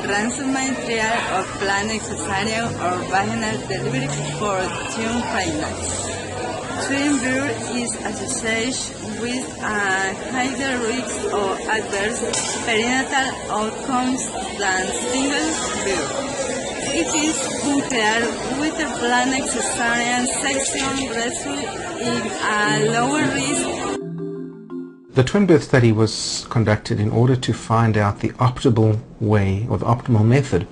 randomized trial of planned cesarean or vaginal delivery for teen pregnancy. Twin birth is associated with a higher risk of adverse perinatal outcomes than single birth. It is unclear whether planned cesarean section results in a lower risk. The twin birth study was conducted in order to find out the optimal way or the optimal method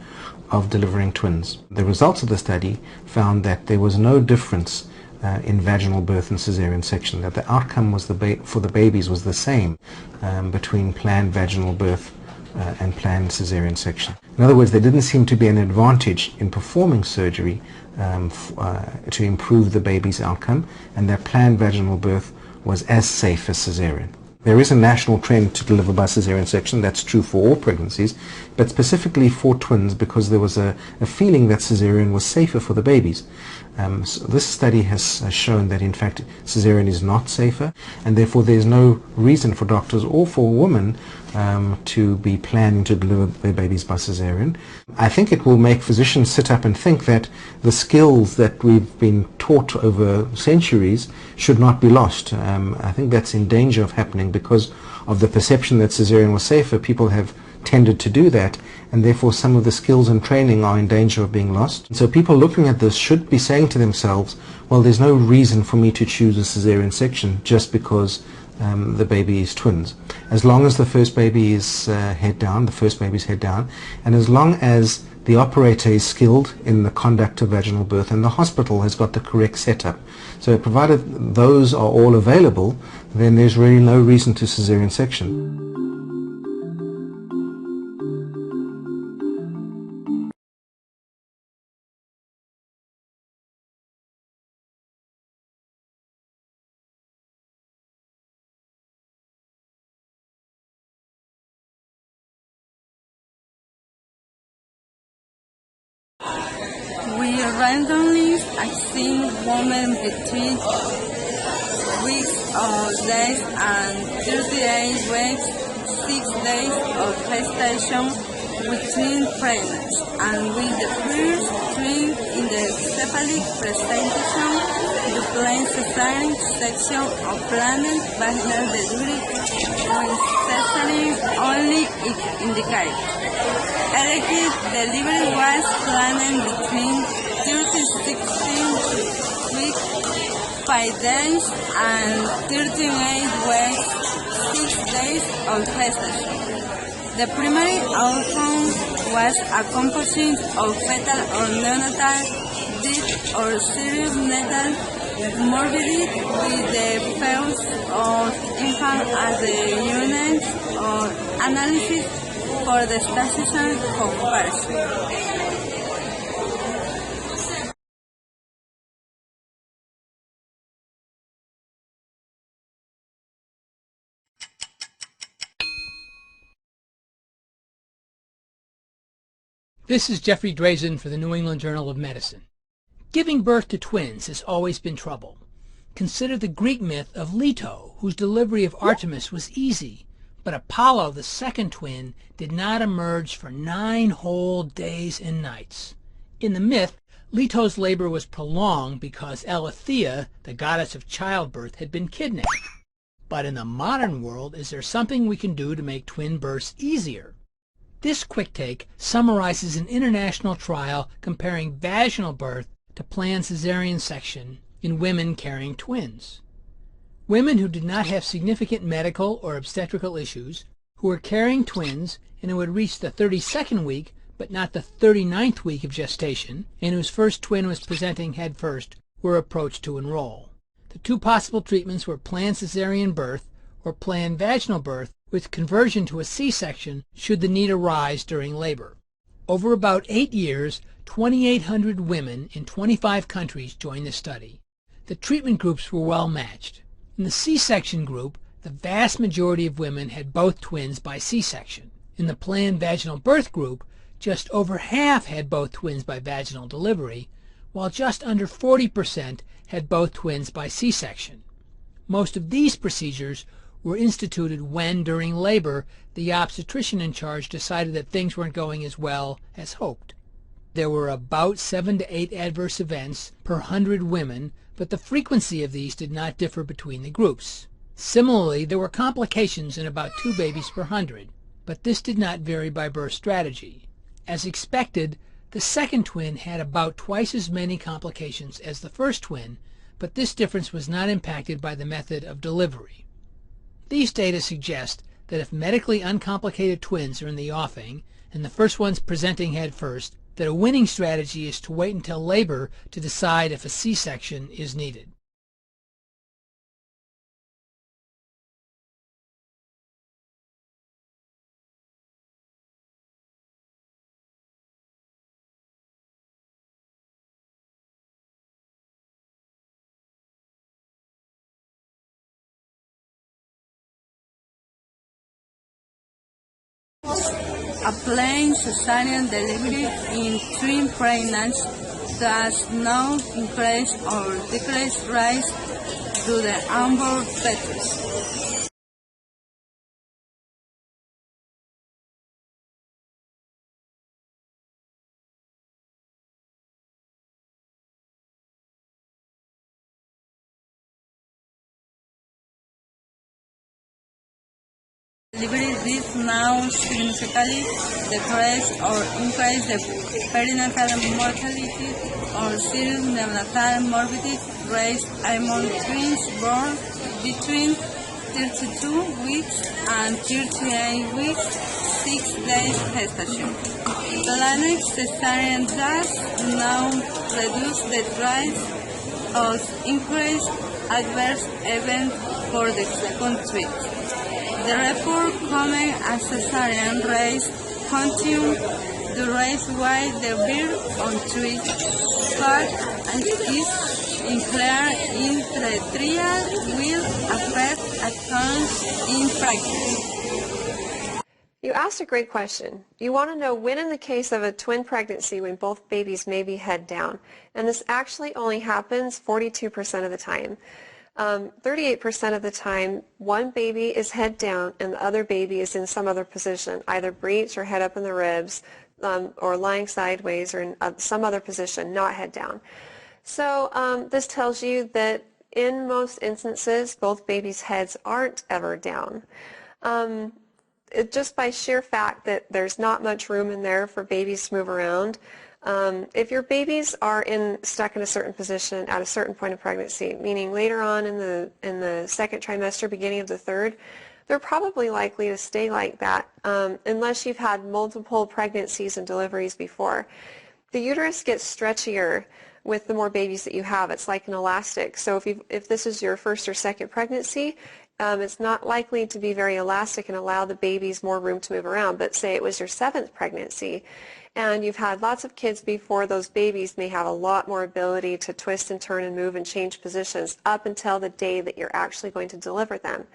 of delivering twins. The results of the study found that there was no difference in vaginal birth and cesarean section, that the outcome was for the babies was the same between planned vaginal birth and planned cesarean section. In other words, there didn't seem to be an advantage in performing surgery to improve the baby's outcome, and that planned vaginal birth was as safe as cesarean. There is a national trend to deliver by cesarean section. That's true for all pregnancies, but specifically for twins because there was a feeling that cesarean was safer for the babies. So this study has shown that in fact cesarean is not safer, and therefore there's no reason for doctors or for women to be planning to deliver their babies by cesarean. I think it will make physicians sit up and think that the skills that we've been taught over centuries should not be lost. I think that's in danger of happening because of the perception that cesarean was safer. People have tended to do that, and therefore some of the skills and training are in danger of being lost. So people looking at this should be saying to themselves, well, there's no reason for me to choose a cesarean section just because the baby is twins. As long as the first baby is head down, and as long as the operator is skilled in the conduct of vaginal birth and the hospital has got the correct setup. So provided those are all available, then there's really no reason to cesarean section. We randomly assign women between weeks of days and 38 weeks, 6 days of gestation between pregnancy, and with the first twin in the cephalic presentation, the planned cesarean section of planned vaginal delivery when cesarean only is indicated. Elective delivery was planned between 36 weeks, 5 days, and 38 weeks, 6 days of gestation. The primary outcome was a composite of fetal or neonatal death or serious neonatal morbidity with the fetus of infant as the unit of analysis for the statistician comparison. This is Jeffrey Drazen for the New England Journal of Medicine. Giving birth to twins has always been trouble. Consider the Greek myth of Leto, whose delivery of Artemis was easy, but Apollo, the second twin, did not emerge for 9 whole days and nights. In the myth, Leto's labor was prolonged because Aletheia, the goddess of childbirth, had been kidnapped. But in the modern world, is there something we can do to make twin births easier? This quick take summarizes an international trial comparing vaginal birth to planned cesarean section in women carrying twins. Women who did not have significant medical or obstetrical issues, who were carrying twins and who had reached the 32nd week but not the 39th week of gestation, and whose first twin was presenting head first, were approached to enroll. The 2 possible treatments were planned cesarean birth or planned vaginal birth with conversion to a C-section should the need arise during labor. Over about 8 years, 2,800 women in 25 countries joined the study. The treatment groups were well matched. In the C-section group, the vast majority of women had both twins by C-section. In the planned vaginal birth group, just over half had both twins by vaginal delivery, while just under 40% had both twins by C-section. Most of these procedures were instituted when, during labor, the obstetrician in charge decided that things weren't going as well as hoped. There were about 7 to 8 adverse events per 100 women, but the frequency of these did not differ between the groups. Similarly, there were complications in about 2 babies per 100, but this did not vary by birth strategy. As expected, the second twin had about twice as many complications as the first twin, but this difference was not impacted by the method of delivery. These data suggest that if medically uncomplicated twins are in the offing, and the first one's presenting head first, that a winning strategy is to wait until labor to decide if a C-section is needed. A plain cesarean delivery in twin pregnancy does not increase or decrease risk to the unborn fetus. Delivery did not significantly decrease or increase the perinatal mortality or serious neonatal morbidity rates among twins born between 32 weeks and 38 weeks, 6 days gestation. Planned cesarean does not reduce the risk of increased adverse events for the second twin. The report comment as cesarean rates continue to rise while the birth on twin part is unclear if the trial will affect outcomes in practice. You asked a great question. You want to know when in the case of a twin pregnancy when both babies may be head down. And this actually only happens 42% of the time. 38% of the time, one baby is head down and the other baby is in some other position, either breech or head up in the ribs, or lying sideways or in some other position, not head down. So this tells you that in most instances, both babies' heads aren't ever down. Just by sheer fact that there's not much room in there for babies to move around. If your babies are stuck in a certain position at a certain point of pregnancy, meaning later on in the second trimester, beginning of the third, they're probably likely to stay like that unless you've had multiple pregnancies and deliveries before. The uterus gets stretchier with the more babies that you have. It's like an elastic. So if this is your first or second pregnancy, it's not likely to be very elastic and allow the babies more room to move around. But say it was your 7th pregnancy and you've had lots of kids before, those babies may have a lot more ability to twist and turn and move and change positions up until the day that you're actually going to deliver them,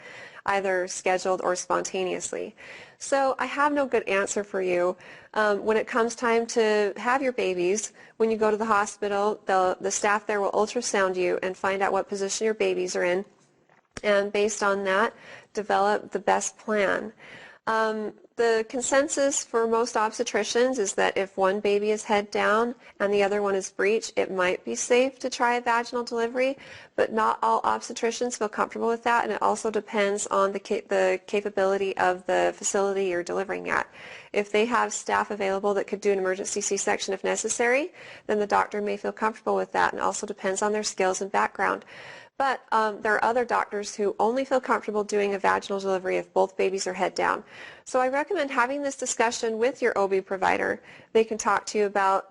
either scheduled or spontaneously. So I have no good answer for you. When it comes time to have your babies, when you go to the hospital, the staff there will ultrasound you and find out what position your babies are in, and based on that, develop the best plan. The consensus for most obstetricians is that if one baby is head down and the other one is breech, it might be safe to try a vaginal delivery, but not all obstetricians feel comfortable with that, and it also depends on the capability of the facility you're delivering at. If they have staff available that could do an emergency C-section if necessary, then the doctor may feel comfortable with that, and it also depends on their skills and background. But there are other doctors who only feel comfortable doing a vaginal delivery if both babies are head down. So I recommend having this discussion with your OB provider. They can talk to you about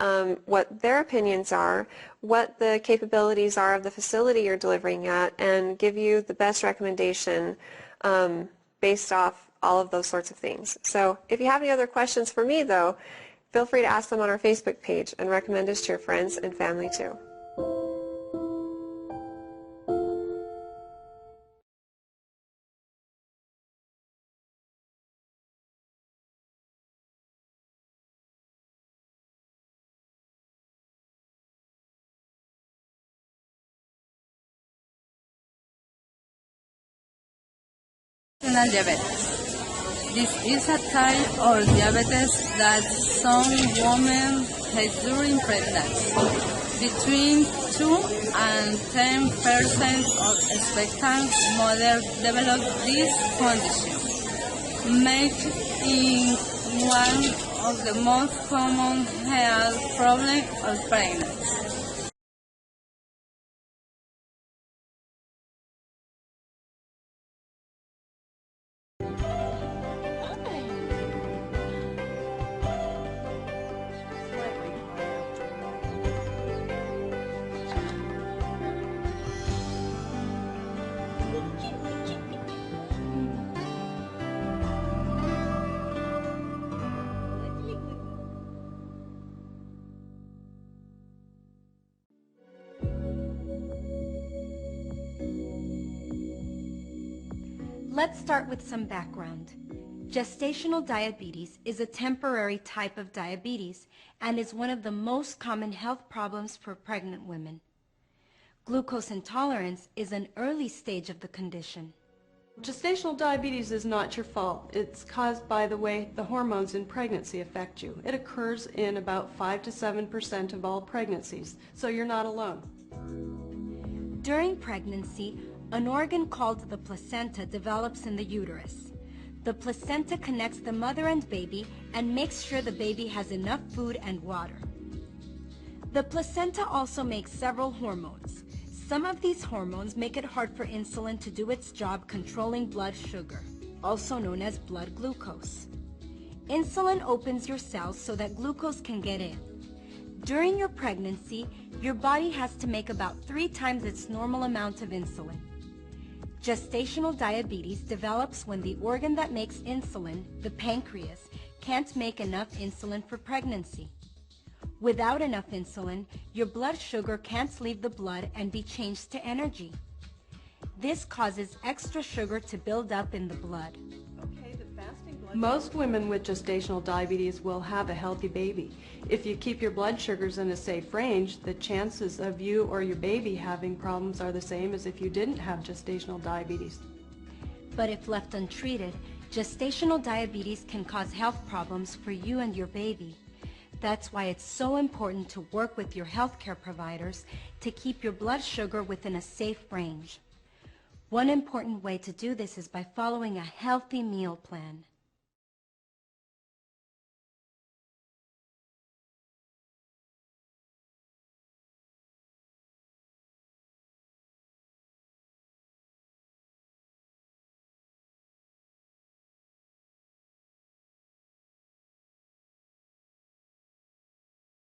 what their opinions are, what the capabilities are of the facility you're delivering at, and give you the best recommendation based off all of those sorts of things. So if you have any other questions for me, though, feel free to ask them on our Facebook page and recommend us to your friends and family, too. Gestational diabetes. This is a type of diabetes that some women face during pregnancy. Between 2 and 10% of expectant mothers develop this condition, making it one of the most common health problems of pregnancy. Let's start with some background. Gestational diabetes is a temporary type of diabetes and is one of the most common health problems for pregnant women. Glucose intolerance is an early stage of the condition. Gestational diabetes is not your fault. It's caused by the way the hormones in pregnancy affect you. It occurs in about 5 to 7% of all pregnancies, so you're not alone. During pregnancy, an organ called the placenta develops in the uterus. The placenta connects the mother and baby and makes sure the baby has enough food and water. The placenta also makes several hormones. Some of these hormones make it hard for insulin to do its job controlling blood sugar, also known as blood glucose. Insulin opens your cells so that glucose can get in. During your pregnancy, your body has to make about 3 times its normal amount of insulin. Gestational diabetes develops when the organ that makes insulin, the pancreas, can't make enough insulin for pregnancy. Without enough insulin, your blood sugar can't leave the blood and be changed to energy. This causes extra sugar to build up in the blood. Most women with gestational diabetes will have a healthy baby. If you keep your blood sugars in a safe range, the chances of you or your baby having problems are the same as if you didn't have gestational diabetes. But if left untreated, gestational diabetes can cause health problems for you and your baby. That's why it's so important to work with your healthcare providers to keep your blood sugar within a safe range. One important way to do this is by following a healthy meal plan.